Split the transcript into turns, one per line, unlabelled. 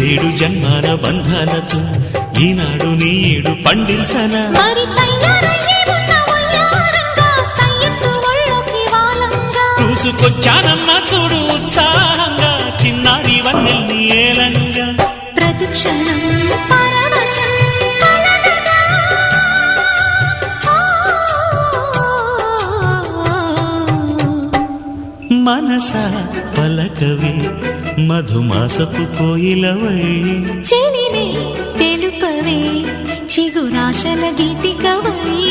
ఏడు జన్మాల బంధాలతో ఈనాడు నీడు పండించనా చూసుకొచ్చానమ్మా చూడు ఉత్సాహంగా చిన్నారి వన్నెల్ని ఏలంగా
ప్రతిక్షణం
మనసా పలకవే మధుమాసపు కోయిలవై
చెలిమే తెలుపవే చిగురాశల గీతికవై